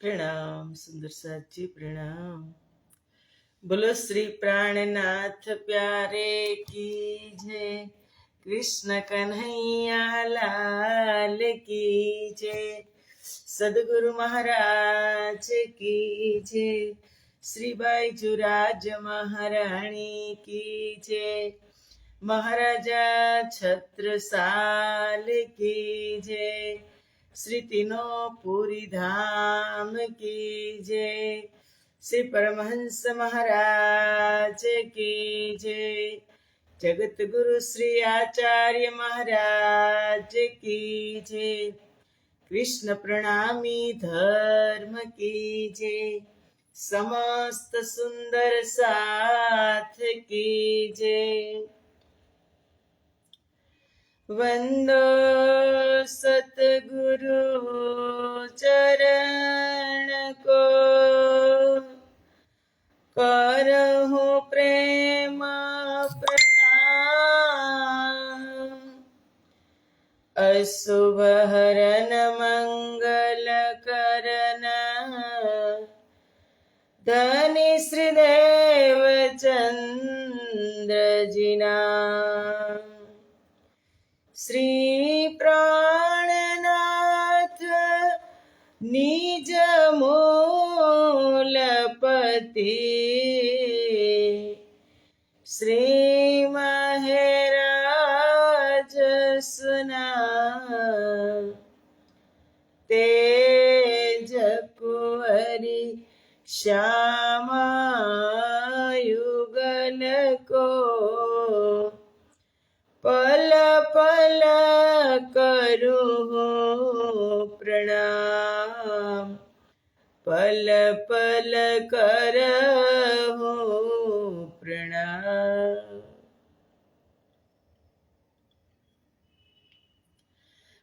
प्रणाम सुंदर साथ जी प्रणाम। बोलो श्री प्राणनाथ प्यारे की जय। कृष्ण कन्हैया लाल की जय। सदगुरु महाराज की जय। श्री बाईजुराज महाराणी की जय। महाराजा छत्रसाल की जय। श्री तीनों पूरी धाम की जय। श्री परमहंस महाराज की जय। जगत गुरु श्री आचार्य महाराज की जय। कृष्ण प्रणामी धर्म की जय। समस्त सुंदर साथ की जय। वंदो सतगुरु चरण को, करहु प्रेम प्रणाम। अशुभ हरन मंगल करन, धनी श्रीदेव चंद्र जिना। श्री प्राणनाथ निज मूलपति, श्री महराज सुना। तेज कुंवरी श्यामा युगल को, पल पल करूँ प्रणाम। पल पल करहूँ प्रणाम।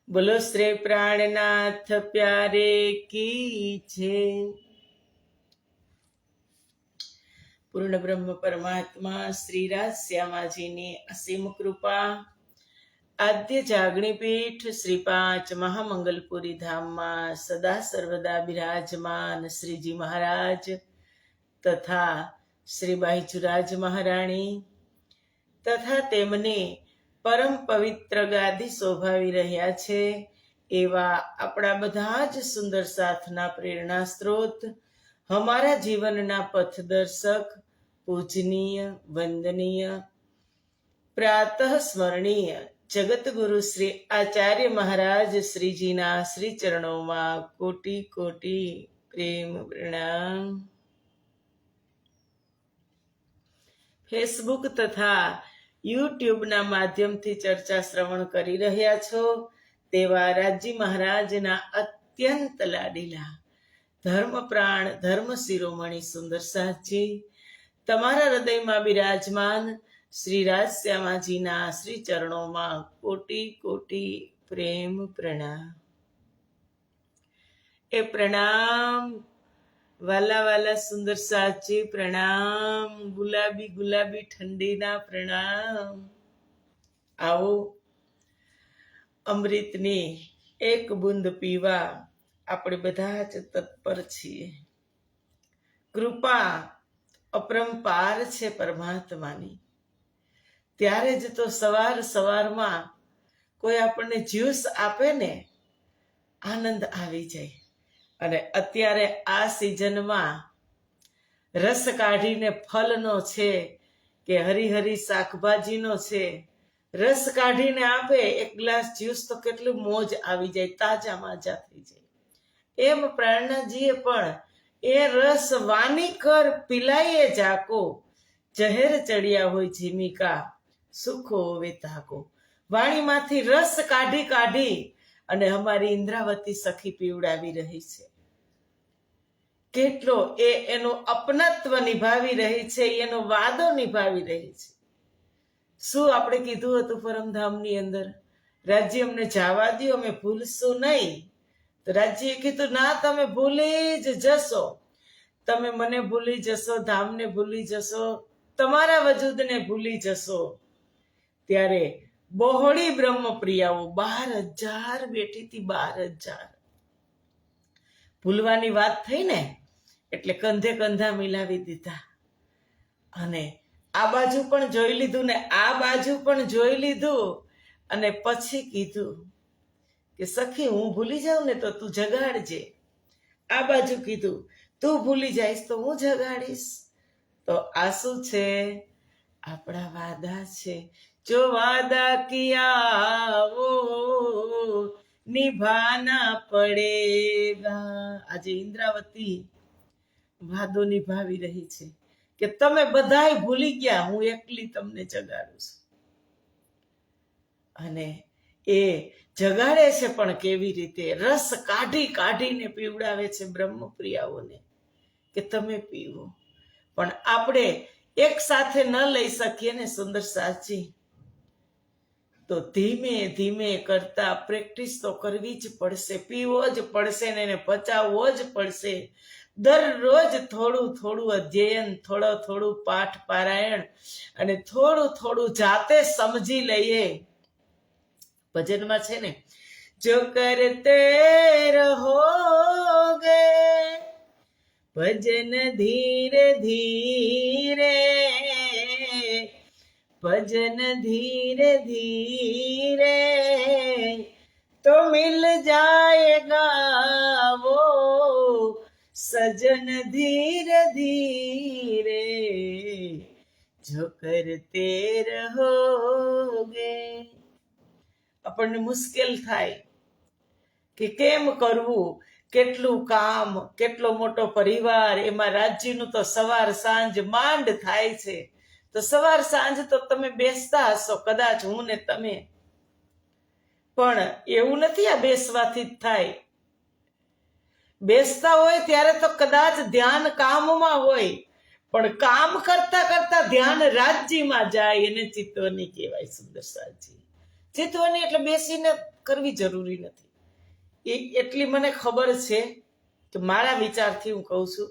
बोलो श्री प्राणनाथ प्यारे की जय। પૂર્ણ બ્રહ્મ પરમાત્મા શ્રી રાજ શ્યામાજીની અસીમ કૃપા, આદ્ય જાગણી પીઠ શ્રી 5 મહામંગલપુરી ધામમાં સદા સર્વદા બિરાજમાન શ્રીજી મહારાજ તથા શ્રી બાઈચુરાજ મહારાણી તથા તેમને પરમ પવિત્ર ગાદી શોભાવી રહ્યા છે એવા આપણા બધા જ સુંદર સાથના પ્રેરણા સ્ત્રોત, हमारा जीवनना पथदर्शक, पूजनीय, वंदनीय, प्रातः स्मरणीय जगत गुरु श्री आचार्य महाराज श्री जीना श्री चरणों में कोटि कोटि प्रेम प्रणाम। फेसबुक तथा यूट्यूब ना माध्यम थी चर्चा श्रवण करी रह्या छो तेवा राजी महाराज ना अत्यंत लाडीला धर्म प्राण धर्म शिरोमणि सुंदर साथ जी तमारा हृदय में विराजमान श्री राज श्यामाजी ना श्री चरणों में कोटि कोटि प्रेम प्रणाम। ए प्रणाम वाला वाला सुंदर साथ जी प्रणाम। गुलाबी गुलाबी ठंडी ना प्रणाम। आओ अमृत ने एक बूंद पीवा આપણે બધા જ તત્પર છીએ। કૃપા અપરંપાર છે પરમાત્માની, ત્યારે જ તો સવાર સવારમાં કોઈ આપણને જ્યુસ આપે ને આનંદ આવી જાય। અને અત્યારે આ સિઝનમાં રસ કાઢીને ફલનો છે કે હરી શાકભાજીનો છે, રસ કાઢીને આપે એક ગ્લાસ જ્યુસ તો કેટલું મોજ આવી જાય, તાજા માજા થઈ જાય। એમ પ્રાણનાજીએ પણ એ રસ વાની કર પિલાઈએ જાકો, જહેર ચડ્યા હોય જીમિકા સુખો હોવે તાકો। વાણીમાંથી રસ કાઢી કાઢી અને અમારી ઇન્દ્રાવતી સખી પીવડાવી રહી છે। કેટલો એનો અપનત્વ નિભાવી રહી છે, એનો વાદો નિભાવી રહી છે। શું આપણે કીધું હતું પરમધામની અંદર, રાજ્ય અમને જવા દો, અમે ભૂલશું નહીં। તો રાજ્યએ કીધું ના, તમે ભૂલી જ જશો, તમે મને ભૂલી જશો, ધામને ભૂલી જશો, તમારા વજૂદને ભૂલી જશો। ત્યારે બહોળી બ્રહ્મપ્રિયાઓ 12,000 બેઠી હતી, 12,000 ભૂલવાની વાત થઈ ને એટલે કંધે કંધા મિલાવી દીધા અને આ બાજુ પણ જોઈ લીધું ને આ બાજુ પણ જોઈ લીધું અને પછી કીધું કે સખી હું ભૂલી જાઉં ને તો તું જગાડજે. આ બાજુ કીધું તું ભૂલી જઈશ તો હું જગાડીશ. તો આ શું છે? આપણા વાદા છે. જો વાદા કિયા વો નિભાના પડેગા. આજે ઇન્દ્રાવતી વાદો નિભાવી રહી છે કે તમે બધાય ભૂલી ગયા, હું એકલી તમને જગાડું છું. અને એ જગાડે છે પણ કેવી રીતે? રસ કાઢી કાઢીને પીવડાવે છે બ્રહ્મપ્રિયાઓને કે તમે પીવો. પણ આપણે એક સાથે ન લઈ શકીએ ને સુંદર સાચી, તો ધીમે ધીમે કરતા પ્રેક્ટિસ તો કરવી જ પડશે, પીવો જ પડશે ને એને પચાવવો જ પડશે. દરરોજ થોડું થોડું અધ્યયન, થોડું પાઠ પારાયણ અને થોડું જાતે સમજી લઈએ. ભજનમાં છે ને, જો કરતે રહોગે ભજન ધીરે ધીરે, ભજન ધીરે ધીરે તો મિલ જાયેગા વો સજન ધીરે ધીરે, જો કરતે રહોગે. આપણને મુશ્કેલ થાય કે કેમ કરવું, કેટલું કામ, કેટલો મોટો પરિવાર, એમાં રાજ્યનું તો સવાર સાંજ માંડ થાય છે. તો સવાર સાંજ તો તમે બેસતા હશો કદાચ, હું ને તમે, પણ એવું નથી આ બેસવાથી જ થાય. બેસતા હોય ત્યારે તો કદાચ ધ્યાન કામમાં હોય, પણ કામ કરતા કરતા ધ્યાન રાજ્યમાં જાય, એને ચિત્તવની કહેવાય. સુંદર સાચી ચિત્તવની એટલે બેસીને કરવી જરૂરી નથી. એટલી મને ખબર છે કે મારા વિચારથી હું કહું છું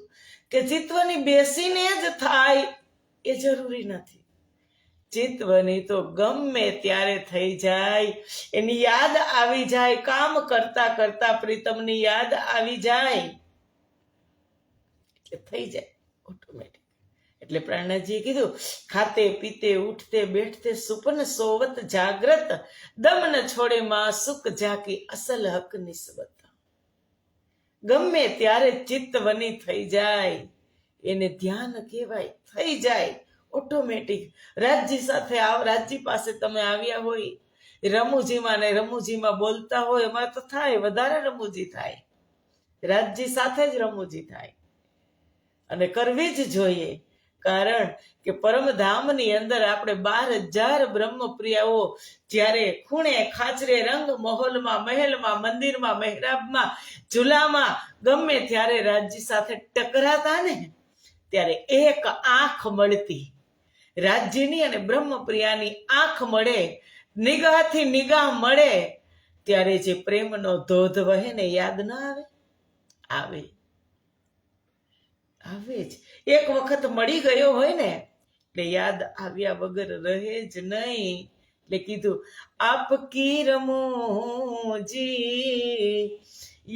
કે ચિત્તવની બેસીને જ થાય એ જરૂરી નથી. ચિત્તવની તો ગમે ત્યારે થઈ જાય, એની યાદ આવી જાય, કામ કરતા કરતા પ્રીતમની યાદ આવી જાય એટલે થઈ જાય ઓટોમેટિક. એટલે પ્રાણનાથજીએ કીધું, ખાતે પીતે ઉઠતે બેઠતે સુપન સોવત જાગ્રત, દમ ન છોડે માં સુખ જાકી અસલ હક નિસ્બત. ગમે ત્યારે ચિત્તવની થઈ જાય એને ધ્યાન કહેવાય, થઈ જાય ઓટોમેટિક. રાજ્ય સાથે રાજ્ય પાસે તમે આવ્યા હોય, રમૂજીમાં ને રમૂજીમાં બોલતા હોય, એમાં તો થાય વધારે રમૂજી થાય, રાજ્ય સાથે જ રમૂજી થાય. અને કરવી જ જોઈએ, કારણ કે પરમધામની અંદર આપણે 12,000 બ્રહ્મપ્રિયાઓ જ્યારે ખૂણે ખાચરે રંગ મહોલમાં, મહેલમાં, મંદિરમાં, મહેરાબમાં, ઝૂલામાં ગમે ત્યારે રાજ્ય સાથે ટકરાતા ને, ત્યારે એક આંખ મળતી રાજ્યની અને બ્રહ્મપ્રિયાની આંખ મળે, નિગાહથી નિગાહ મળે, ત્યારે જે પ્રેમનો ધોધ વહે ને યાદ ન આવે? આવે, આવે જ. એક વખત મળી ગયો હોય ને એટલે યાદ આવ્યા વગર રહે જ નહીં. એટલે કીધું, આપકી રમૂજી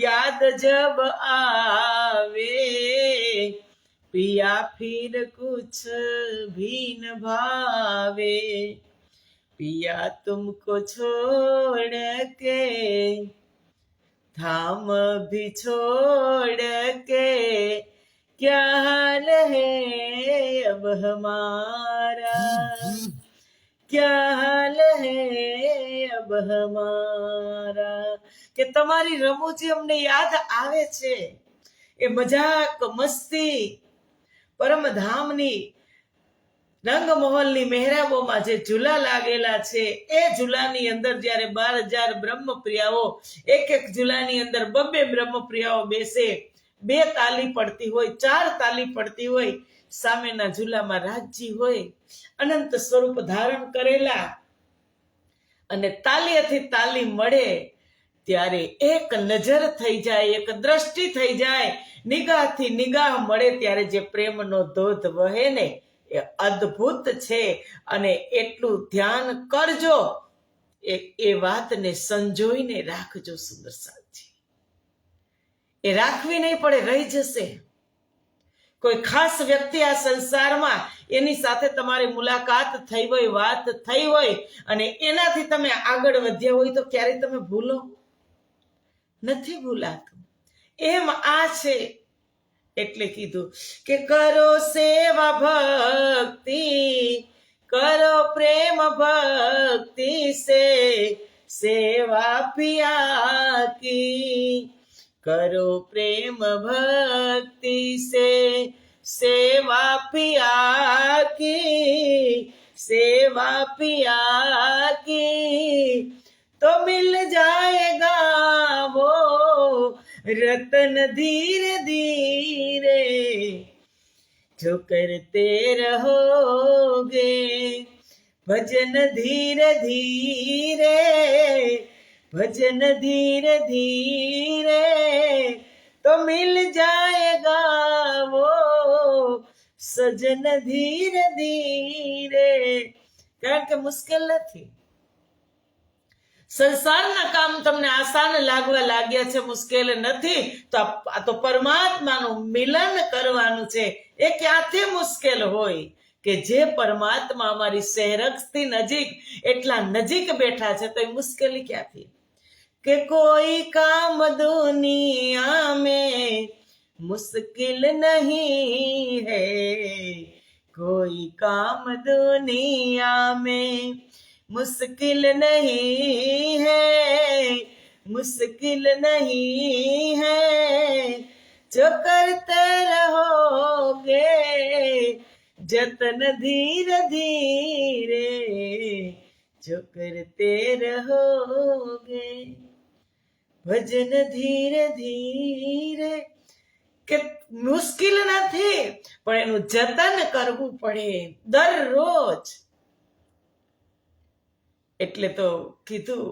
યાદ જબ આવે, पिया फिर कुछ भी न भावे, पिया तुमको छोड़ के धाम भी छोड़ के क्या हाल है अब हमारा, क्या हाल है अब हमारा. કે તમારી રમૂજી અમને યાદ આવે છે, એ મજાક મસ્તી પરમધામની રંગમહોલની મહેરાબોમાં જે ઝૂલા લાગેલા છે, એ ઝૂલાની અંદર જ્યારે 12,000 બ્રહ્મપ્રિયાઓ એક ઝૂલાની અંદર 2 બ્રહ્મપ્રિયાઓ બેસે, 2 તાલી પડતી હોય, 4 તાલી પડતી હોય, સામેના ઝૂલામાં રાજજી હોય અનંત સ્વરૂપ ધારણ કરેલા, અને તાલીએથી તાલી મળે ત્યારે એક નજર થઈ જાય, એક દ્રષ્ટિ થઈ જાય, નિગાહથી નિગાહ મળે ત્યારે જે પ્રેમનો ધોધ વહે ને એ અદ્ભુત છે. અને એટલું ધ્યાન કરજો, એ વાતને સંજોઈને રાખજો. સુંદર સાચી એ રાખવી નહીં પડે, રહી જશે. કોઈ ખાસ વ્યક્તિ આ સંસારમાં એની સાથે તમારી મુલાકાત થઈ હોય, વાત થઈ હોય અને એનાથી તમે આગળ વધ્યા હોય તો ક્યારેય તમે ભૂલો? નથી ભૂલાતું. એમ આ છે. એટલે કીધું કે કરો સેવા ભક્તિ, કરો પ્રેમ ભક્તિ સે, સેવા પિયા કી. करो प्रेम भक्ति से सेवा पिया की, सेवा पिया की, तो मिल जाएगा वो रतन धीरे धीरे, जो करते रहोगे भजन धीरे धीरे, भजन धीरे धीरे, तो मिल जाएगा वो सजन धीरे धीरे. કારણ કે મુશ્કેલ નથી. સંસારના કામ તમને આસાન લાગવા લાગ્યા છે, મુશ્કેલ નથી, તો આ તો પરમાત્માનું મિલન કરવાનું છે. એ ક્યાંથી મુશ્કેલ હોય કે જે પરમાત્મા અમારી સહેરગથી નજીક, એટલા નજીક બેઠા છે, તો એ મુશ્કેલી ક્યાંથી? कि कोई काम दुनिया में मुश्किल नहीं है, कोई काम दुनिया में मुश्किल नहीं है, मुश्किल नहीं है, जो करते रहोगे जतन धीरे धीरे, जो करते रहोगे ભજન ધીરે ધીરે. કે મુશ્કેલ નથી, પણ એનું જતન કરવું પડે દરરોજ. એટલે તો કીધું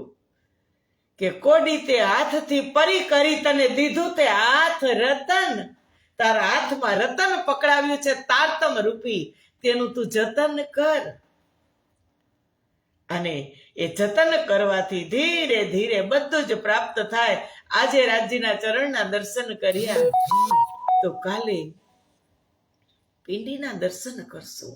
કે કોડી તે હાથથી પરી કરી તને દીધું તે હાથ રતન. તારા હાથમાં રતન પકડાવ્યું છે તારતમ રૂપી, તેનું તું જતન કર. અને એ જતન કરવાથી ધીરે ધીરે બધું જ પ્રાપ્ત થાય. આજે રાજજીના ચરણના દર્શન કર્યા તો કાલે પિંડીના દર્શન કરશું,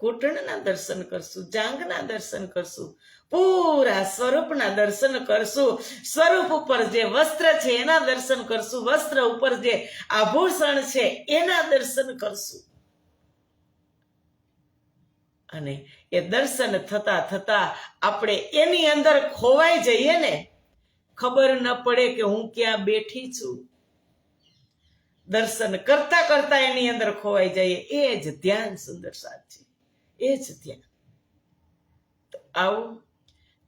ઘૂંટણના દર્શન કરશું, જાંઘના દર્શન કરશું, પૂરા સ્વરૂપના દર્શન કરશું. સ્વરૂપ ઉપર જે વસ્ત્ર છે એના દર્શન કરશું, વસ્ત્ર ઉપર જે આભૂષણ છે એના દર્શન કરશું. અને એ દર્શન થતા થતા આપણે એની અંદર ખોવાઈ જઈએ ને, ખબર ન પડે કે હું ક્યાં બેઠી છું. દર્શન કરતા કરતા એની અંદર ખોવાઈ જઈએ. એ જ ધ્યાન સુંદર સાથ છે, એ જ ધ્યાન. તો આવો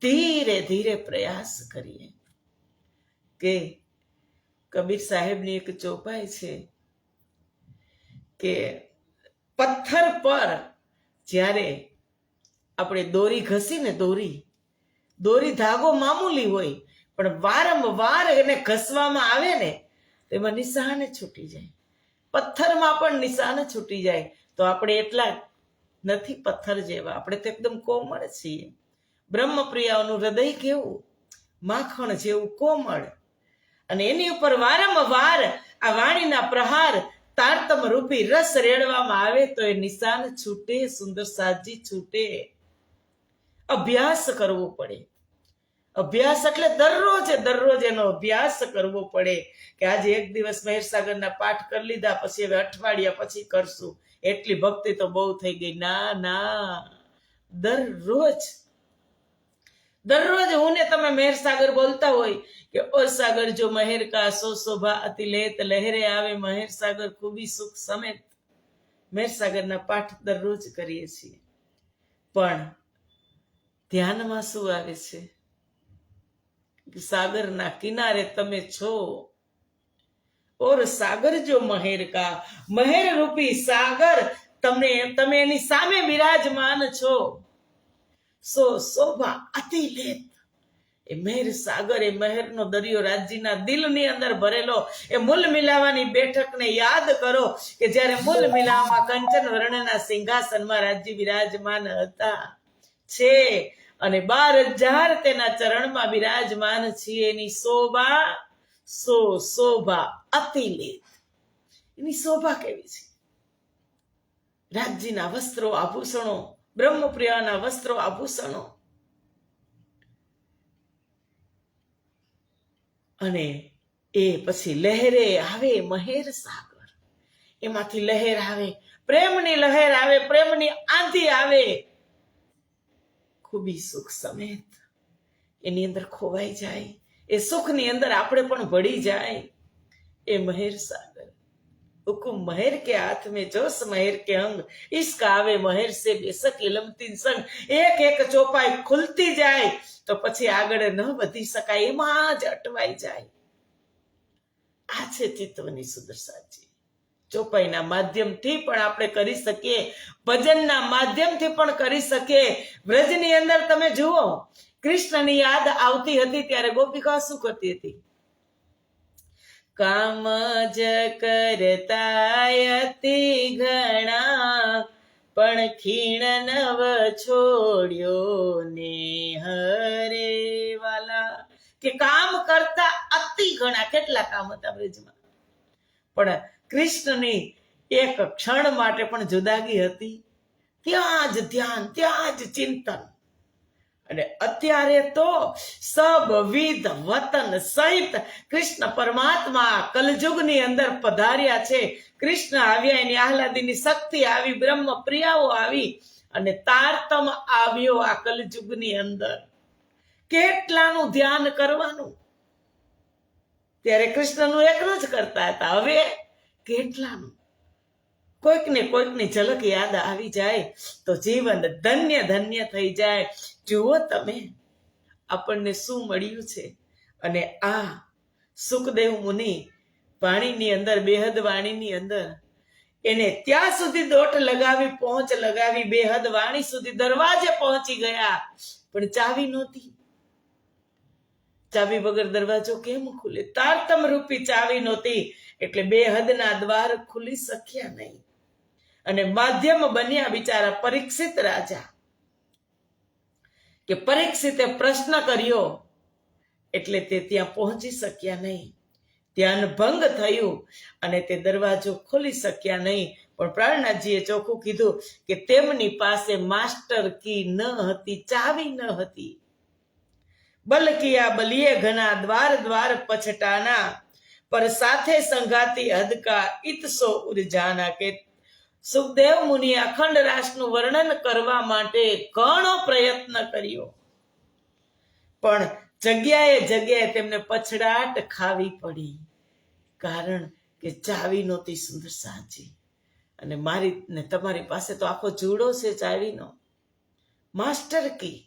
ધીરે ધીરે પ્રયાસ કરીએ. કે કબીર સાહેબની એક ચોપાઈ છે કે પથ્થર પર જ્યારે આપણે દોરી ઘસીને, દોરી ધાગો મામૂલી હોય, પણ વારંવાર એને ઘસવામાં આવે ને તેમાં નિશાન છૂટી જાય. પથ્થરમાં પણ નિશાન છૂટી જાય. તો આપણે એટલા નથી પથ્થર જેવા, આપણે તો એકદમ કોમળ છીએ. બ્રહ્મપ્રિયાઓનું હૃદય કેવું માખણ જેવું કોમળ, અને એની ઉપર વારંવાર આ વાણીના પ્રહાર તારતમ રૂપી રસ રેડવામાં આવે તો એ નિશાન છૂટે, સુંદર સાજી છૂટે. અભ્યાસ કરવો પડે. અભ્યાસ એટલે દરરોજ એનો અભ્યાસ કરવો પડે. કે આજે એક દિવસ મહેરસાગરના પાઠ કરી લીધા, પછી હવે અઠવાડિયા પછી કરશું, એટલી ભક્તિ તો બહુ થઈ ગઈ. ના ના, દરરોજ હું ને તમે મહેરસાગર બોલતા હોય કે ઓ સાગર જો મહેર કા સો શોભા અતિ લેત લહેરે આવે, મહેરસાગર ખૂબી સુખ સમેત. મહેરસાગરના પાઠ દરરોજ કરીએ છીએ, પણ ધ્યાનમાં શું આવે છે? સાગરના કિનારે તમે છો. ઓર સાગર જો મહેર કા, મહેર રૂપી સાગર તમે એની સામે બિરાજમાન છો. સો શોભા અતિ લેત, એ મહેર સાગર, એ મહેરનો દરિયો રાજજીના દિલની અંદર ભરેલો. એ મૂલ મિલાવાની બેઠકને યાદ કરો કે જ્યારે મૂલ મિલાવમાં કંચન વર્ણના સિંહાસનમાં રાજજી બિરાજમાન હતા છે, અને 12,000 તેના ચરણમાં બિરાજમાન છીએ. એની શોભા શોભા અતિલેત. એની શોભા કેવી છે? રાજજીના વસ્ત્રો આભૂષણો, બ્રહ્મપ્રિયાના વસ્ત્રો આભૂષણો, અને એ પછી લહેરે આવે મહેર સાગર, એમાંથી લહેર આવે, પ્રેમની લહેર આવે, પ્રેમની આંધી આવે, ખૂબી સુખ સમેત એની અંદર ખોવાઈ જાય, એ સુખની અંદર આપણે પણ ભળી જાય. એ મહેર સાગર. હુકુમ મહેર કે હાથ में जोश મહેર કે અંગ, इश्क આવે મહેર से बेशक इलमती संग. એક એક ચોપાઈ ખુલતી જાય તો પછી આગળ ન વધી શકાય, એમાં જ અટવાઈ જાય. આ છે ચિત્તવની સુદર્શાજી. ચોપાઈના માધ્યમથી પણ આપણે કરી શકીએ, ભજનના માધ્યમથી પણ કરી શકીએ. વ્રજની અંદર તમે જુઓ, કૃષ્ણની યાદ આવતી હતી ત્યારે ગોપિકા શું કરતી હતી? કામ જ કરતા અતિ ઘણા, પણ ખીણ નવ છોડ્યો ને હરે વાલા. કે કામ કરતા અતિ ઘણા, કેટલા કામ હતા બ્રજમાં, પણ કૃષ્ણની એક ક્ષણ માટે પણ જુદાગી હતી. ત્યાં જ ધ્યાન, ત્યાં જ ચિંતન. અને અત્યારે તો સબવિધ વતન સહિત કૃષ્ણ પરમાત્મા કલયુગની અંદર પધાર્યા છે. કૃષ્ણ આવ્યા, એની આહલાદીની શક્તિ આવી, બ્રહ્મ પ્રિયાઓ આવી, અને તારતમ આવ્યો આ કલયુગની અંદર. કેટલાનું ધ્યાન કરવાનું? ત્યારે કૃષ્ણનું એકલું જ કરતા હતા, હવે કેટલાનું? કોઈકની ઝલક યાદ આવી જાય તો જીવન ધન્ય ધન્ય થઈ જાય. જુઓ તમે આપણને શું મળ્યું છે. અને આ સુખદેવ મુનિ વાણીની અંદર, બેહદ વાણીની અંદર, એને ત્યાં સુધી દોટ લગાવી, પહોંચ લગાવી, બેહદ વાણી સુધી દરવાજે પહોંચી ગયા, પણ ચાવી નહોતી. ચાવી વગર દરવાજો કેમ ખુલે? તારતમ રૂપી ચાવી નહોતી, એટલે બેહદના દ્વાર ખુલી શક્યા નહીં. અને માધ્યમ બન્યા બિચારા પરીક્ષિત રાજા. કે પરીક્ષિતે પ્રશ્ન કર્યો એટલે તે ત્યાં પહોંચી શક્યા નહીં. ધ્યાન ભંગ થયું અને તે દરવાજો ખોલી શક્યા નહીં. પણ પ્રાણનાથજીએ ચોખ્ખું કીધું કે તેમની પાસે માસ્ટર કી ન હતી, ચાવી ન હતી. બલ કિયા બલિએ ઘના, દ્વાર દ્વાર પછટાના, પર સાથે સંઘાતી હદકા ઇતસો ઉરજાના. કે સુખદેવ મુનિએ અખંડ રાસનું વર્ણન કરવા માટે ઘણો પ્રયત્ન કર્યો, પણ જગ્યાએ જગ્યાએ તેમને પછડાટ ખાવી પડી. કારણ કે ચાવી નહોતી સુદર્શાજી. અને મારી ને તમારી પાસે તો આખો જુડો છે ચાવીનો, માસ્ટર કી.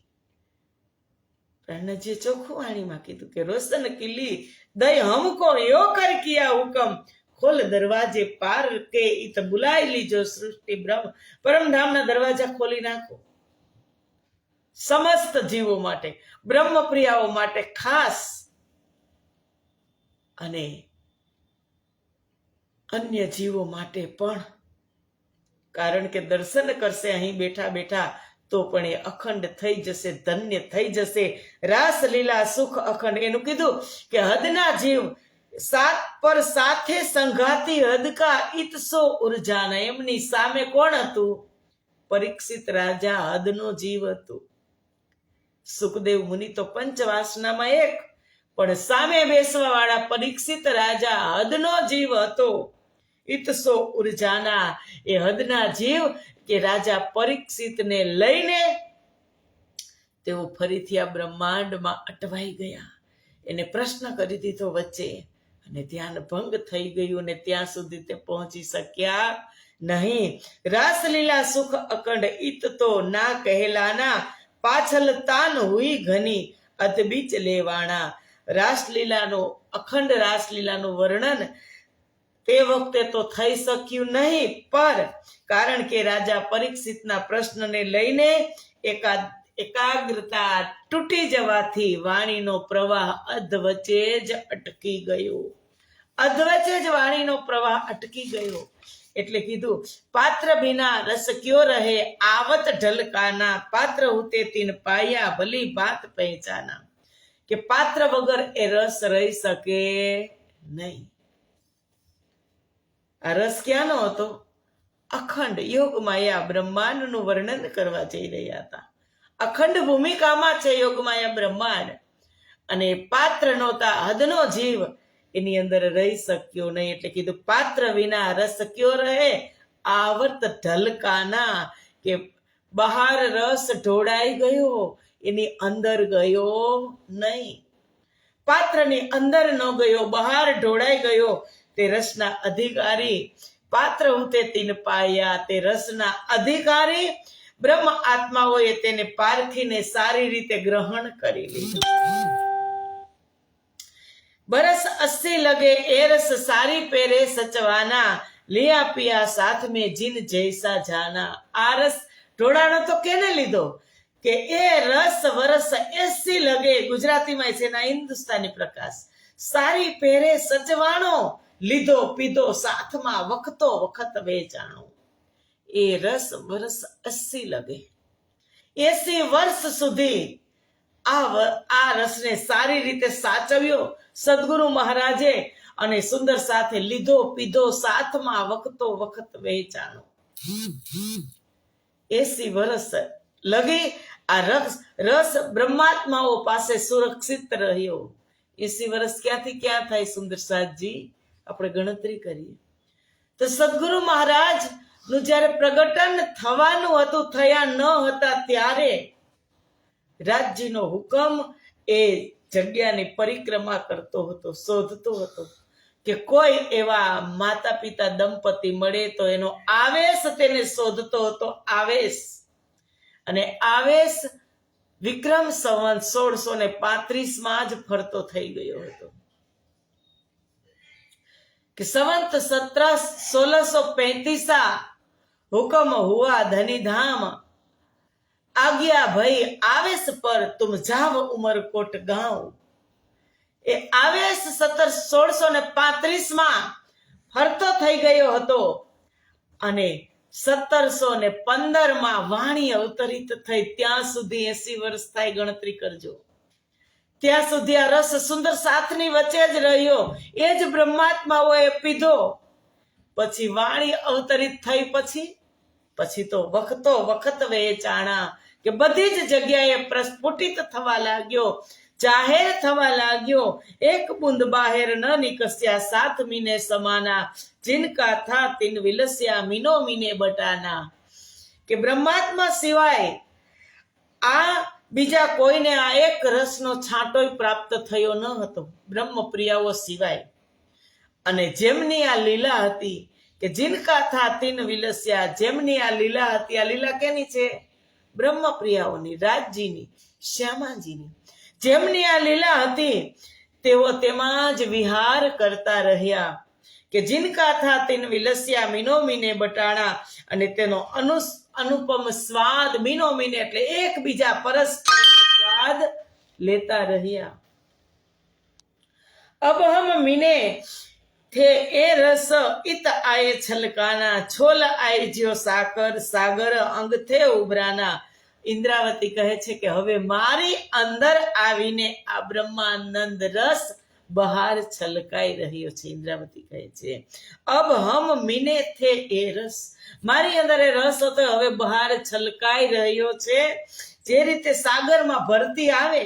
પ્રાણજીએ ચોખ્ખું વાણીમાં કીધું કે રોશન કિલ્લી દય હમકો યો કર કિયા હુકમ, ખોલ દરવાજે પાર કે ઈત બુલાઈ લીજો સૃષ્ટિ બ્રહ્મ. પરમધામના દરવાજા ખોલી નાખો. સમસ્ત જીવો માટે, બ્રહ્મપ્રિયાઓ માટે ખાસ, અને અન્ય જીવો માટે પણ. કારણ કે દર્શન કરશે અહીં બેઠા બેઠા તો પણ એ અખંડ થઈ જશે, ધન્ય થઈ જશે. રાસલીલા સુખ અખંડ. એનું કીધું કે હદના જીવ સાત પર સાથે સંઘાતી હદકા ઇતસો ઉર્જાના. એમની સામે કોણ હતું? પરીક્ષિત રાજા હદનો જીવ હતો. સુખદેવ મુનિ તો પંચવાસનામાં એક, પણ સામે બેસવા વાળા પરીક્ષિત રાજા હદનો જીવ હતો. ઇતસો ઉર્જાના, એ હદના જીવ કે રાજા પરીક્ષિતને લઈને તેઓ ફરીથી આ બ્રહ્માંડમાં અટવાઈ ગયા. એને પ્રશ્ન કરી દીધો વચ્ચે, અને ધ્યાન ભંગ થઈ ગયું, અને ત્યાં સુધી તે પહોંચી શક્યા નહીં. રાસલીલા સુખ અખંડ ઈત તો ના કહેલાના, પાછળ તાન હુઈ ઘની અધબીચ લેવાણા. રાસલીલાનો, અખંડ રાસલીલાનું વર્ણન તે વખતે તો થઈ શક્યું નહીં, પર કારણ કે રાજા પરીક્ષિતના પ્રશ્નને લઈને એકાગ્રતા તૂટી જવાથી વાણીનો પ્રવાહ અધવચ્ચે જ અટકી ગયો. અધવચ્ચે જ વાણીનો પ્રવાહ અટકી ગયો. એટલે કીધું પાત્ર બિના રસ ક્યો રહે, આવત ઢલકાના, પાત્ર હુતે તીન પાયા ભલી બાત પહેચાના. કે પાત્ર વગર એ રસ રહી શકે નહીં. આ રસ ક્યાંનો હતો? અખંડ યોગ માયા બ્રહ્માંડનું વર્ણન કરવા જઈ રહ્યા હતા. અખંડ ભૂમિકામાં છે યોગ માયા બ્રહ્માંડ, અને પાત્ર નહોતા, હદનો જીવ એની અંદર રહી શક્યો નહીં. એટલે કીધું પાત્ર વિના રસ ક્યો રહે, આવર્ત ઢલકાના, કે બહાર રસ ઢોળાઈ ગયો, એની અંદર ગયો નહીં. પાત્રની અંદર ન ગયો, બહાર ઢોળાઈ ગયો. તે રસના અધિકારી પાત્ર ઉતે તીન પાયા, તે રસના અધિકારી બ્રહ્મ આત્માઓએ તેને પારખીને સારી રીતે ગ્રહણ કરી લીધું. બરસ 80 લગે એ રસ સારી પેરે સચવાના, લિયા પિયા સાથ મેં જીન જૈસા જાના. આ રસ ઢોળાનો તો કેને લીધો? કે એ રસ વરસ 80 લગે, ગુજરાતીમાં છે ના હિન્દુસ્તાની પ્રકાશ, સારી પેરે સચવાણો, લીધો પીધો સાથમાં વખતો વખત વેચાણો. એ રસ વરસ 80 લગે, 80 વર્ષ સુધી આ રસને સારી રીતે સાચવ્યો સદગુરુ મહારાજે, અને સુંદર સાથે લીધો પીધો સાથમાં વખતો વખત વેચાણો. 80 વર્ષ લગી આ રસ બ્રહ્માત્માઓ પાસે સુરક્ષિત રહ્યો. 80 વર્ષ ક્યાંથી ક્યાં થાય સુંદર સાથજી? આપણે ગણતરી કરીએ તો સદગુરુ મહારાજ નું જયારે પ્રગટન થવાનું હતું, થયા ન હતા, ત્યારે રાજજીનો હુકમ એ જગ્યાની પરિક્રમા કરતો હતો, શોધતો હતો કે કોઈ એવા માતા પિતા દંપતી મળે તો એનો આવેશ તેને શોધતો હતો. આવેશ, અને આવેશ વિક્રમ સંવત 1635 જ ફરતો થઈ ગયો હતો. कि संवत 1635 हुक्म हुआ धनी धाम, आज्ञा भई आवेश पर तुम जाव उमरकोट गांव. એ આવેશ 1635 ફરતો થઈ ગયો હતો, અને 1715 વાણી અવતરિત થઈ. ત્યાં સુધી 80 વર્ષ થાય, ગણતરી કરજો. ત્યાં સુધી આ રસ સુંદર સાથની વચ્ચે જ રહ્યો, એ જ બ્રહ્માત્માઓએ પીધો. પછી વાણી અવતરિત થઈ, પછી તો વખતો વખત વેચાણા, કે બધી જ જગ્યાએ પ્રસ્ફુટિત થવા લાગ્યો, જાહેર થવા લાગ્યો. એક બુંદ બાહેર ન નિકસ્યા, સાથ મીને સમાના, જિનકા થા તિન વિલસ્યા, મીનો મીને બટાના. કે બ્રહ્માત્મા સિવાય આ બીજા કોઈને આ એક રસનો છાંટોય પ્રાપ્ત થયો ન હતો, બ્રહ્મપ્રિયાઓ સિવાય. અને જેમની આ લીલા હતી, કે જિનકા થા તિન વિલસ્યા, જેમની આ લીલા હતી, આ લીલા કેની છે? બ્રહ્મપ્રિયાઓની, રાજજીની, શ્યામાજીની. જેમની આ લીલા હતી તેઓ તેમાં જ વિહાર કરતા રહ્યા. કે જિનકા થા તિન વિલસ્યા, મીનો મીને બટાણા. અને તેનો અનુપમ સ્વાદ, મીનો મીને એટલે એકબીજા પરસ્પર સ્વાદ લેતા રહ્યા. અબ હમ મીને थे ए रस इत आए छलकाना, छोल आए ज्यो साकर, सागर अंग थे उभराना. ઇન્દ્રાવતી કહે છે કે હવે મારી અંદર આવીને આ બ્રહ્માનંદ રસ બહાર છલકાઈ રહ્યો છે. ઇન્દ્રાવતી કહે છે અબ હમ મીને થે એ રસ, મારી અંદર એ રસ હતો, હવે બહાર છલકાઈ રહ્યો છે. જે રીતે સાગરમાં ભરતી આવે,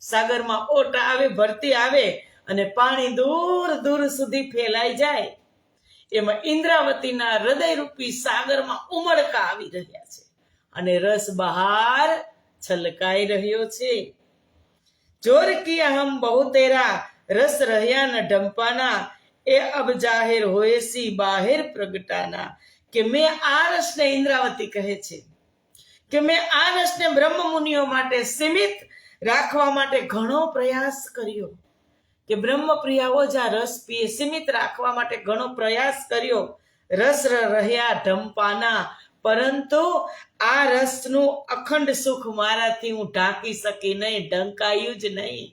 સાગરમાં ઓટ આવે, ભરતી આવે, અને પાણી દૂર દૂર સુધી ફેલાઈ જાય, એમાં ઇન્દ્રાવતીના હૃદયરૂપી સાગરમાં ઉમળકા આવી રહ્યા છે, અને રસ બહાર છલકાઈ રહ્યો છે. જોર કિયા હમ બહુ તેરા, રસ રહ્યા ન ઢંપાના, એ અબ જાહેર હોયસી બાહેર પ્રગટાના. કે મેં આ રસને, ઇન્દ્રાવતી કહે છે કે મેં આ રસને બ્રહ્મ મુનિઓ માટે સીમિત રાખવા માટે ઘણો પ્રયાસ કર્યો. કે બ્રહ્મપ્રિયાઓ જ આ રસ પીએ, સીમિત રાખવા માટે ઘણો પ્રયાસ કર્યો. રસ રહ્યા ઢંપાના, પરંતુ આ રસનું અખંડ સુખ મારાથી હું ઢાંકી શકી નહીં, ઢંકાયું જ નહીં.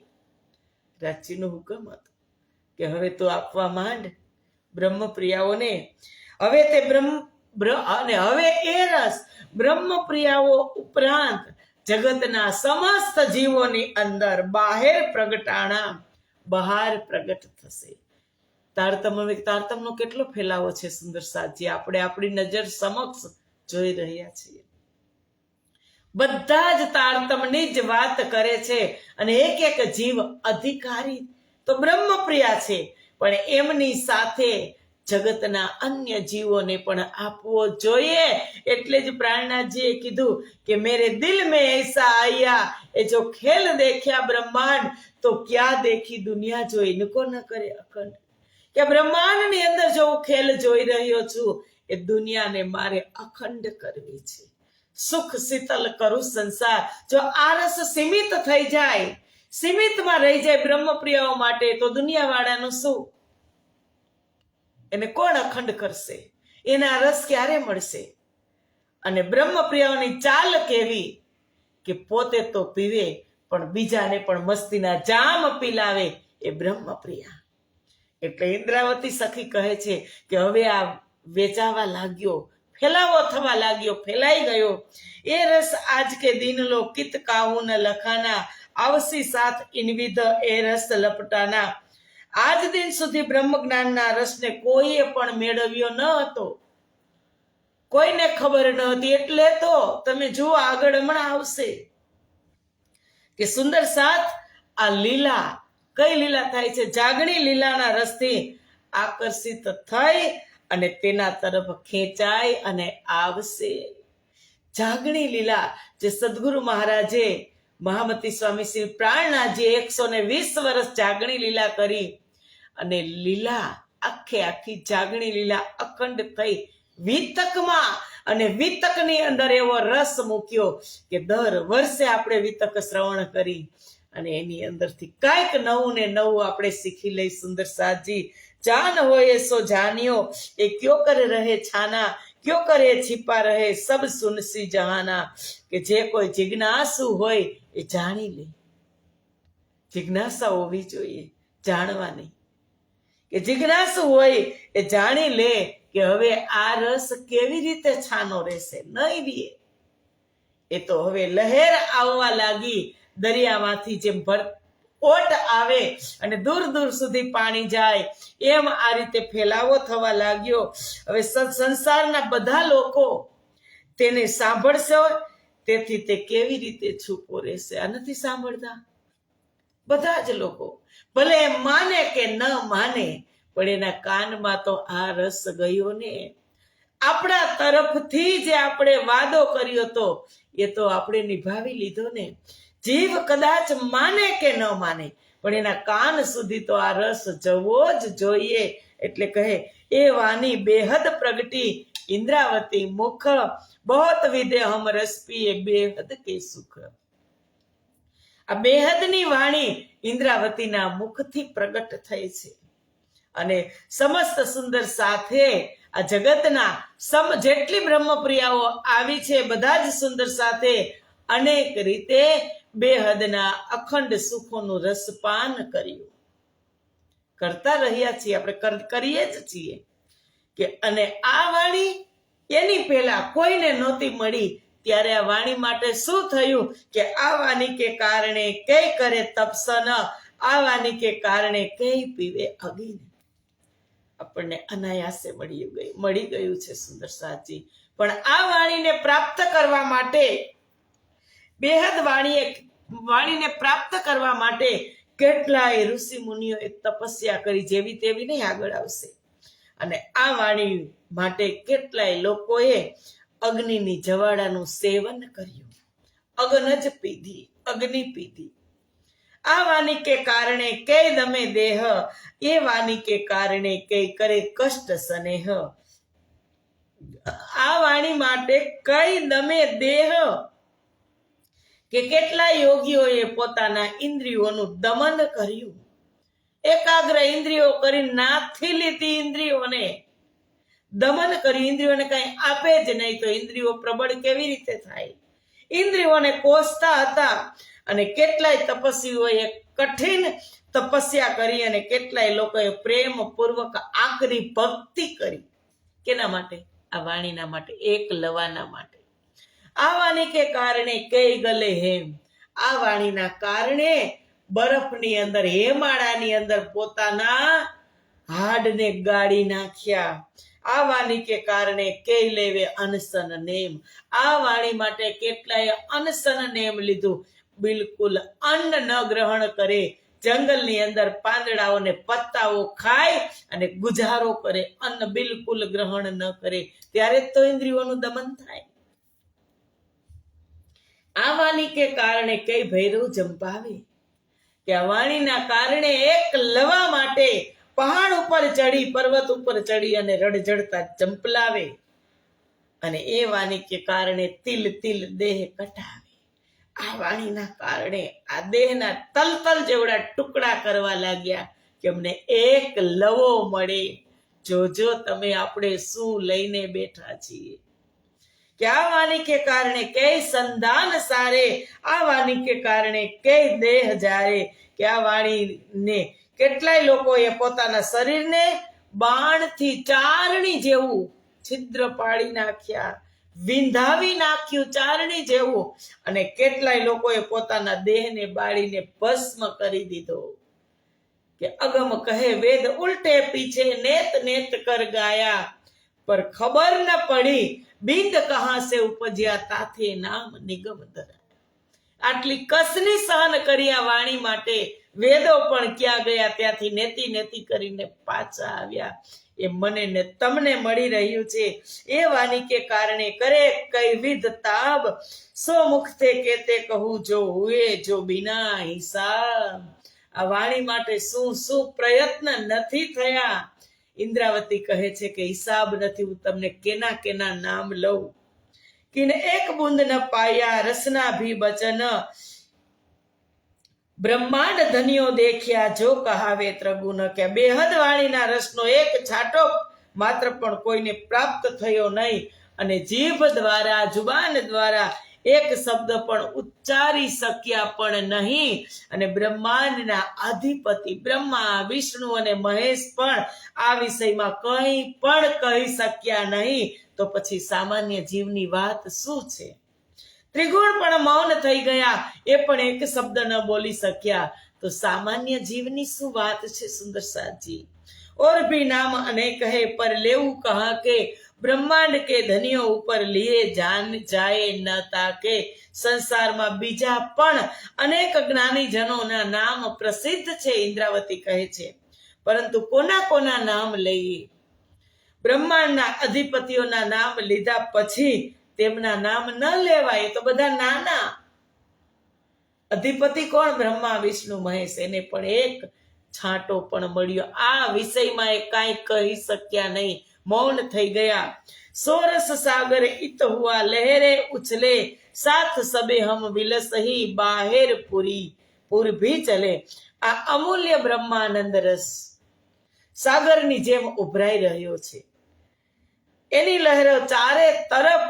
રાજજીનું હુકમ હતું કે હવે તો આપવા માંડ બ્રહ્મપ્રિયાઓને. હવે તે અને હવે એ રસ બ્રહ્મપ્રિયાઓ ઉપરાંત જગતના સમસ્ત જીવોની અંદર બહાર પ્રગટાણા બહાર પ્રગટ થશે. તારતમ્યનો કેટલો ફેલાવો છે સુંદર સાજી, આપણે આપણી નજર સમક્ષ જોઈ રહ્યા છીએ. બધા જ તારતમ્યની જ વાત કરે છે અને એક એક જીવ અધિકારી તો બ્રહ્મપ્રિયા છે, પણ એમની સાથે જગતના અન્ય જીવોને પણ આપવો જોઈએ. એટલે જ પ્રાણનાથજીએ કીધું કે મેરે દિલ મેં એસા આયા, એ જો ખેલ દેખ્યા બ્રહ્માંડ તો ક્યાં દેખી દુનિયા, જો ઇનકો ન કરે અખંડ. કે બ્રહ્માંડની અંદર જો હું ખેલ જોઈ રહ્યો છું, એ દુનિયાને મારે અખંડ કરવી છે. સુખ શીતલ કરું સંસાર. જો આ રસ સીમિત થઈ જાય, સીમિતમાં રહી જાય બ્રહ્મપ્રિયાઓ માટે, તો દુનિયાવાળાનું શું? એને કોણ અખંડ કરશે? એના રસ ક્યારે મળશે? અને બ્રહ્મપ્રિયાઓની ચાલ કેવી કે પોતે તો પીવે પણ બીજાને પણ મસ્તીના જામ પીલાવે, એ બ્રહ્મપ્રિયા. એટલે ઇન્દ્રાવતી સખી કહે છે કે હવે આ વેચાવા લાગ્યો, ફેલાવો થવા લાગ્યો, ફેલાઈ ગયો. એ રસ આજ કે દિન લો કિત કાહુ ન લખાના, આવસી સાથ ઇનવિધ એ રસ લપટાના. આજ દિન સુધી બ્રહ્મ જ્ઞાનના રસને કોઈએ પણ મેળવ્યો ન હતો, કોઈને ખબર ન હતી. એટલે તો તમે જુઓ આગળ હમણાં આવશે કે સુંદર સાથ આ લીલા, કઈ લીલા થાય છે? જાગણી લીલાના રસથી આકર્ષિત થઈ અને તેના તરફ ખેંચાય અને આવશે. જાગણી લીલા જે સદગુરુ મહારાજે, મહામતી સ્વામી શ્રી પ્રાણનાથજી 120 વર્ષ જાગણી લીલા કરી અને લીલા આખી જાગણી લીલા અખંડ થઈ વિતકમાં, અને વિતકની અંદર એવો રસ મૂક્યો કે દર વર્ષે આપણે વિતક શ્રવણ કરી અને એની અંદરથી કાંઈક નવું ને નવું આપણે શીખી લઈ. સુંદર સાજી જાન હોય સો જાનિયો, એ ક્યો કરે રહે છાના, ક્યો કરે छिपा રહે સબ સુનસી જહાના. કે જે કોઈ જિજ્ઞાસુ હોય એ જાણી લે. જિજ્ઞાસા હોવી જોઈએ જાણવાની, કે જિજ્ઞાસુ હોય એ જાણી લે કે હવે આ રસ કેવી રીતે છાનો રહેશે, નહીં રહે. એ તો હવે લહેર આવવા લાગી દરિયામાંથી, જેમ ઓટ આવે અને દૂર દૂર સુધી પાણી જાય, એમ આ રીતે ફેલાવો થવા લાગ્યો. હવે સંસારના બધા લોકો તેને સાંભળશે, તેથી તે કેવી રીતે છૂપો રહેશે? આ નથી સાંભળતા બધા જ લોકો, ભલે એમ માને કે ન માને, પણ એના કાનમાં તો આ રસ ગયો ને. આપણા તરફથી જે આપણે વાદો કર્યો તો એ તો આપણે નિભાવી લીધો ને. જીવ કદાચ માને કે ન માને, પણ એના કાન સુધી તો આ રસ જવો જ જોઈએ. એટલે કહે એ વાણી બેહદ પ્રગટી ઇન્દ્રાવતી મુખ, બહોત વિદે હમ રસ પીએ બેહદ કે સુખ. આ બેહદની વાણી ઇન્દ્રાવતીના મુખથી પ્રગટ થઈ છે અને સમસ્ત સુંદર સાથે આ જગતના જેટલી બ્રહ્મપ્રિયાઓ આવી છે, બધા જ સુંદર સાથે અનેક રીતે બેહદના અખંડ સુખોનું રસપાન કર્યું, કરતા રહ્યા છીએ, આપણે કરીએ જ છીએ. કે અને આ વાણી એની પહેલા કોઈને નહોતી મળી, ત્યારે આ વાણી માટે શું થયું કે આ વાણી કે કારણે કઈ કરે તપસન, આ વાણી કે કારણે કઈ પીવે અગીન. આપણને અનાયાસે મળી ગયું છે સુંદર સાચી. પણ આ વાણીને પ્રાપ્ત કરવા માટે, બેહદ વાણીને પ્રાપ્ત કરવા માટે કેટલાય ઋષિ મુનિઓએ તપસ્યા કરી, જેવી તેવી નહીં, આગળ આવશે. અને આ વાણી માટે કેટલાય લોકોએ અગ્નિની જવાળાનું સેવન કર્યું, અગ્ન જ પીધી, અગ્નિ પીધી. આ વાણી કે કારણે કઈ દમે દેહ, એ વાણી કે કારણે કઈ કરે કષ્ટ સ્નેહ. આ વાણી માટે કઈ દમે દેહ, કે કેટલા યોગીઓએ પોતાના ઇન્દ્રિયોનું દમન કર્યું, એકાગ્ર ઇન્દ્રિયો કરી નાથી લીધી, ઇન્દ્રિયોને દમન કરી, ઇન્દ્રિયોને કઈ આપે જ નહીં તો ઇન્દ્રિયો પ્રબળ કેવી રીતે થાય? ઇન્દ્રિયોને કોસતા હતા. અને કેટલાય તપસ્વીઓએ કઠિન તપસ્યા કરી અને કેટલાય લોકોએ પ્રેમ પૂર્વક આકરી ભક્તિ કરી. કેના માટે? આ વાણીના માટે, એક લવાના માટે. આ વાણી કે કારણે કઈ ગલે હેમ, આ વાણીના કારણે બરફની અંદર, હેમાળાની અંદર પોતાના હાડને ગાળી નાખ્યા. આ વાણી કે કારણે કઈ લેવે અનશન નેમ, આ વાણી માટે કેટલાય અનશન નેમ લીધું. બિલકુલ અન્ન ન ગ્રહણ કરે, જંગલની અંદર પાંદડાઓને પત્તાઓ ખાય અને ગુજારો કરે, અન્ન બિલકુલ ગ્રહણ ન કરે. ત્યારે તો ઇન્દ્રિયોનું દમન થાય. આ વાણી કે કારણે કઈ ભૈરવ જંપાવે, કે આ વાણીના કારણે એક લવા માટે પહાડ ઉપર ચડી, પર્વત ઉપર ચડી અને રડઝડતા ચંપલાવે. અને એ વાણી કે કારણે તિલ તિલ દેહ કટાવે. આ વાણીના કારણે આ દેહના તલતલ જેવડા ટુકડા કરવા લાગ્યા કે અમને એક લવો મળે. જોજો તમે આપણે શું લઈને બેઠા છીએ. કે આ વાણી કે કારણે કઈ સંધાન સારે, આ વાણી કે કારણે કઈ દેહ જારે. કે આ વાણીને કેટલાય લોકોએ પોતાના શરીરને બાણથી ચારણી જેવું છિદ્ર પાડી નાખ્યા, વિંધાવી નાખ્યું ચારણી જેવું. અને કેટલાય લોકોએ પોતાના દેહને બાળીને ભસ્મ કરી દીધો. કે અગમ કહે વેદ ઉલ્ટે પીછે, નેત નેત કર ગાયા, પર ખબર ન પડી બિંદ કહા સે ઉપજ્યા, તાથે નામ નિગમ ધરાયા. આટલી કસની સહન કરી આ વાણી માટે વેદો પણ ક્યાં ગયા, ત્યાંથી નેતી નેતી કરીને પાછા આવ્યા. એ મને ને તમને મળી રહ્યું છે. એ વાણી કે કારણે કરે કઈ વિધ તાબ, સો મુખ તે કેતે કહું જો હુએ જો બિના હિસાબ. આ વાણી માટે શું શું પ્રયત્ન નથી થયા. ઇન્દ્રાવતી કહે છે કે હિસાબ નથી, હું તમને કેના કેના નામ લઉં. કિન એક બુંદ ન પાયા રસના ભી બચન, બ્રહ્માંડ ધન્યો દેખ્યા જો કહાવે ત્રગુન. કે બેહદ વાણીના રસનો એક છાંટો માત્ર પણ કોઈને પ્રાપ્ત થયો નહીં. અને જીભ દ્વારા, જુબાન દ્વારા એક શબ્દ પણ ઉચ્ચારી શક્યા પણ નહીં. અને બ્રહ્માંડના અધિપતિ બ્રહ્મા, વિષ્ણુ અને મહેશ પણ આ વિષયમાં કંઈ પણ કહી શક્યા નહીં. તો પછી સામાન્ય જીવની વાત શું છે? ત્રિગુણ પણ મૌન થઈ ગયા, એ પણ એક શબ્દ ન બોલી શક્યા. તો સામાન્ય જીવની શું વાત છે સુંદર સાજી. ઓર ભી નામ અનેક હૈ પર લેવું કહા કે, બ્રહ્માંડ કે ધનિયો ઉપર લીએ જાન જાય ન તાકે. સંસારમાં બીજા પણ અનેક જ્ઞાનીજનોના નામ પ્રસિદ્ધ છે, ઇન્દ્રાવતી કહે છે, પરંતુ કોના કોના નામ લઈએ? બ્રહ્માંડના અધિપતિઓના નામ લીધા પછી તેમના નામ ન લેવાય. તો બધા નાના. અધિપતિ કોણ? બ્રહ્મા, વિષ્ણુ, મહેશ. એને પણ એક છાંટો પણ મળ્યો. આ વિષયમાં એ કાંઈ કહી શક્યા નહીં, મૌન થઈ ગયા. સોરસ સાગર ઇત હુઆ લહેરે ઉછલે, સાથ સબે હમ વિલસહી બાહેર પુરી પુર ભી ચલે. આ અમૂલ્ય બ્રહ્માનંદ રસ સાગરની જેમ ઉભરાઈ રહ્યો છે. એની લહેરો ચારે તરફ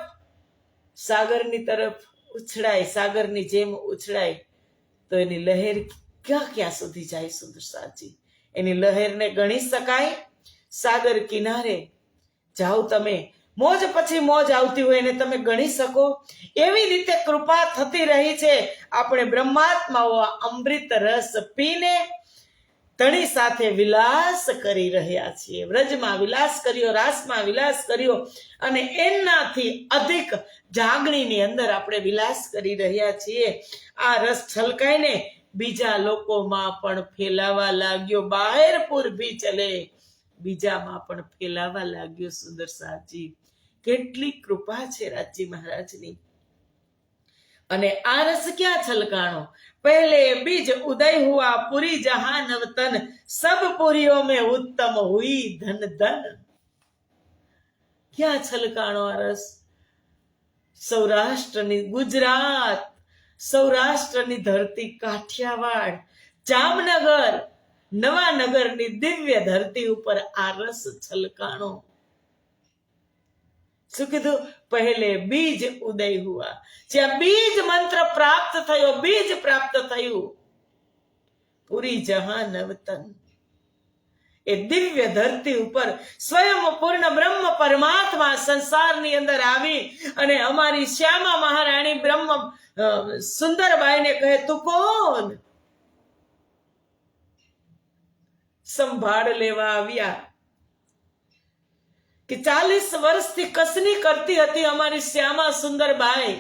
સાગરની તરફ ઉછળાય, સાગરની જેમ ઉછળાય. તો એની લહેર ક્યાં ક્યાં સુધી જાય સુંદર સાજી. એની લહેરને ગણી શકાય? સાગર કિનારે જાઓ તમે, મોજ પછી મોજ આવતી હોય એને તમે ગણી શકો? એવી રીતે કૃપા થતી રહી છે. આપણે બ્રહ્માત્માઓ અમૃત રસ પીને ધણી સાથે વિલાસ કરી રહ્યા છીએ. વ્રજમાં વિલાસ કર્યો, રાસમાં વિલાસ કર્યો, અને એનાથી અધિક જાગણીની અંદર આપણે વિલાસ કરી રહ્યા છીએ. આ રસ છલકાઈને બીજા લોકોમાં પણ ફેલાવા લાગ્યો. બાહેર પુર ભી ચલે, બીજામાં પણ ફેલાવા લાગ્યો. સુંદર સાજી, કેટલી કૃપા છે રાજજી મહારાજની. અને આ રસ ક્યાં છલકાણો? पहले बीज उदय हुआ पुरी जहां नवतन, सब पुरियों में उत्तम हुई धन धन. ક્યાં છલકાણો આ રસ? સૌરાષ્ટ્રની, ગુજરાત, સૌરાષ્ટ્રની ધરતી, કાઠિયાવાડ, જામનગર, નવાનગરની દિવ્ય ધરતી ઉપર આ રસ છલકાણો. શું કીધું? પહેલે બીજ ઉદય હુઆ. જ્યાં બીજ મંત્ર પ્રાપ્ત થયો, બીજ પ્રાપ્ત થયું. પૂરી જહાં નવતન. એ દિવ્ય ધરતી ઉપર સ્વયં પૂર્ણ બ્રહ્મ પરમાત્મા સંસારની અંદર આવી અને અમારી શ્યામા મહારાણી બ્રહ્મ સુંદરબાઈને કહે, તું કોણ? સંભાળ લેવા આવ્યા કે 40 વર્ષથી કસની કરતી હતી અમારી શ્યામા સુંદરબાઈ,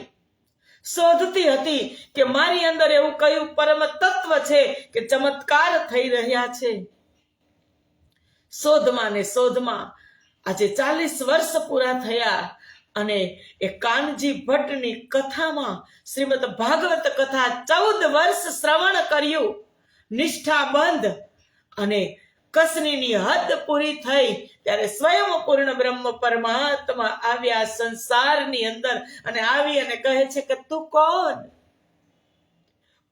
શોધતી હતી કે મારી અંદર એવું કયું પરમ તત્વ છે કે ચમત્કાર થઈ રહ્યા છે. શોધમાં ને શોધમાં આજે 40 વર્ષ પૂરા થયા અને એ કાનજી ભટ્ટની કથામાં શ્રીમદ ભાગવત કથા 14 વર્ષ શ્રવણ કર્યું, નિષ્ઠાબંધ, અને કસનીની હદ પૂરી થઈ ત્યારે સ્વયં પૂર્ણ બ્રહ્મ પરમાત્મા આવ્યા સંસારની અંદર અને આવી અને કહે છે કે તું કોણ?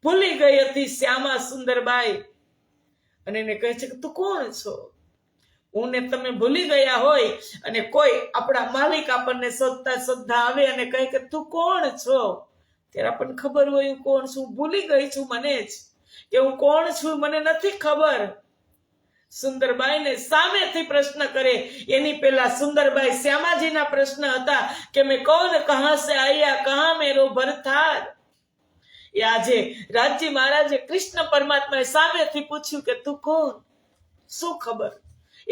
ભૂલી ગઈ હતી શ્યામા સુંદરબાઈ અને એને કહે છે કે તું કોણ છો? હું ને તમે ભૂલી ગયા હોય અને કોઈ આપણા માલિક આપણને શોધતા શોધતા આવે અને કહે કે તું કોણ છો, ત્યારે આપણને ખબર હોય હું કોણ છું. ભૂલી ગઈ છું મને જ કે હું કોણ છું, મને નથી ખબર. સુંદરબાઈને સામેથી પ્રશ્ન કરે એની પહેલા સુંદરબાઈ શ્યામાજીના પ્રશ્ન હતા કે મેં કોણ, કહા સે આયા, કહા મેરો ભરથાર. એ આજે રાજજી મહારાજે કૃષ્ણ પરમાત્માએ સામેથી પૂછ્યું કે તું કોણ, શું ખબર?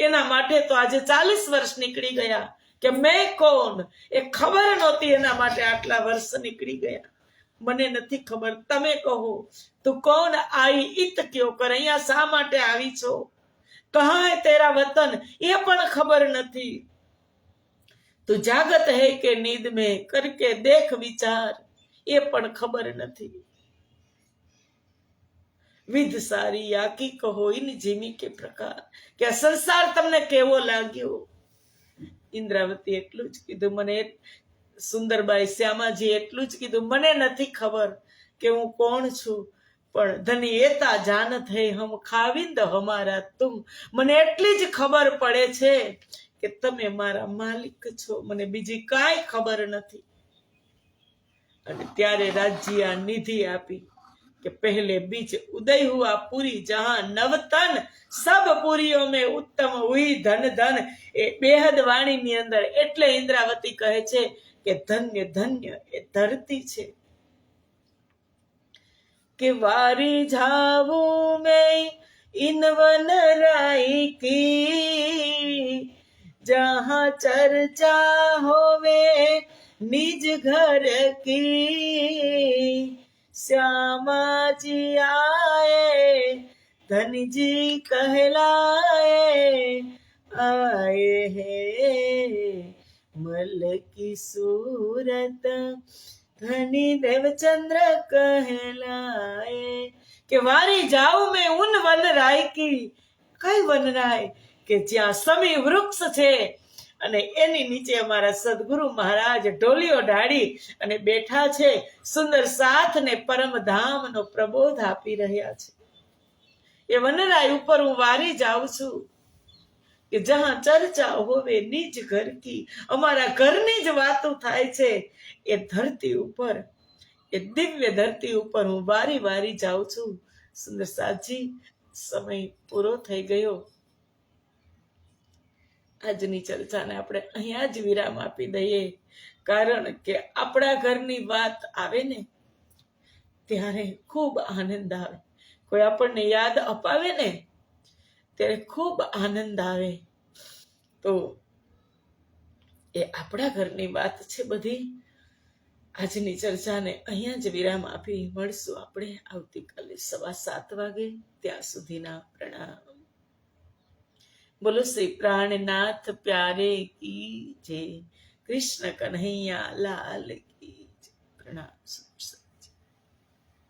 એના માટે તો આજે 40 વર્ષ નીકળી ગયા કે મેં કોણ એ ખબર નહોતી, એના માટે આટલા વર્ષ નીકળી ગયા. મને નથી ખબર, તમે કહો તું કોણ? આઈ ઈત ક્યો કર, અહીંયા શા માટે આવી છો? કહા હે તેરા વતન, એ પણ ખબર નથી. તું જાગત હે કે નીંદ में करके देख विचार, એ પણ ખબર નથી. વિધ સારી આકી કહો ઇન જીમી કે પ્રકાર, કે આ સંસાર તમને કેવો લાગ્યો? ઇન્દ્રાવતી એટલું જ કીધું, મને સુંદરબાઈ શ્યામાજી એટલું જ કીધું, મને નથી ખબર કે હું કોણ છું, પણ ધની એતા જાનત હે હમ ખાવિંદ હમારા તુમ, મને એટલી જ ખબર પડે છે કે તમે મારા માલિક છો, મને બીજી કાંઈ ખબર નથી. અને ત્યારે રાજ્જી આ નિધિ આપી કે પહેલે બીજ ઉદય હુઆ પૂરી જહાં નવતન, સબ પુરીઓ મેં ઉત્તમ હુઈ ધન ધન. એ બેહદ વાણીની અંદર એટલે ઇન્દ્રાવતી કહે છે કે ધન્ય ધન્ય એ ધરતી છે કે વારી જાવું મેં ઇન વન રાઈ કી, જહાં ચર્ચા હોવે નિજ ઘર કી. श्यामा जी आए धनी जी कहलाए, आए है मल की सूरत धनी देवचंद्र कहलाए. કે વારી જાઉં મેં ઉન વન રાય કી, કઈ વન રાય? કે જ્યાં સમી વૃક્ષ છે અને એની નીચે અમારા સદગુરુ મહારાજ ઢોલીઓ ઢાળી અને બેઠા છે, સુંદર સાથ ને પરમધામનો પ્રબોધ આપી રહ્યા છે. એ વનરાય ઉપર હું વારી જાઉં છું કે જહાં ચર્ચા હોવે નિજ ઘર કી, અમારા ઘરની જ વાતો થાય છે. એ ધરતી ઉપર, એ દિવ્ય ધરતી ઉપર હું વારી વારી જાઉં છું. સુંદર સાથજી, સમય પૂરો થઈ ગયો. આજની ચર્ચાને આપણે અહીંયા જ વિરામ આપી દઈએ, કારણ કે આપણા ઘરની વાત આવે ને ત્યારે ખૂબ આનંદ આવે. કોઈ આપણને યાદ અપાવે ને ત્યારે ખૂબ આનંદ આવે. તો એ આપણા ઘરની વાત છે બધી. આજની ચર્ચાને અહીંયા જ વિરામ આપી મળશું આપણે આવતીકાલે 7:15 વાગે. ત્યાં સુધીના પ્રણામ. બોલો શ્રી પ્રાણનાથ પ્યારે કી જય, કૃષ્ણ કન્હૈયા લાલ કી જય. પ્રણામ.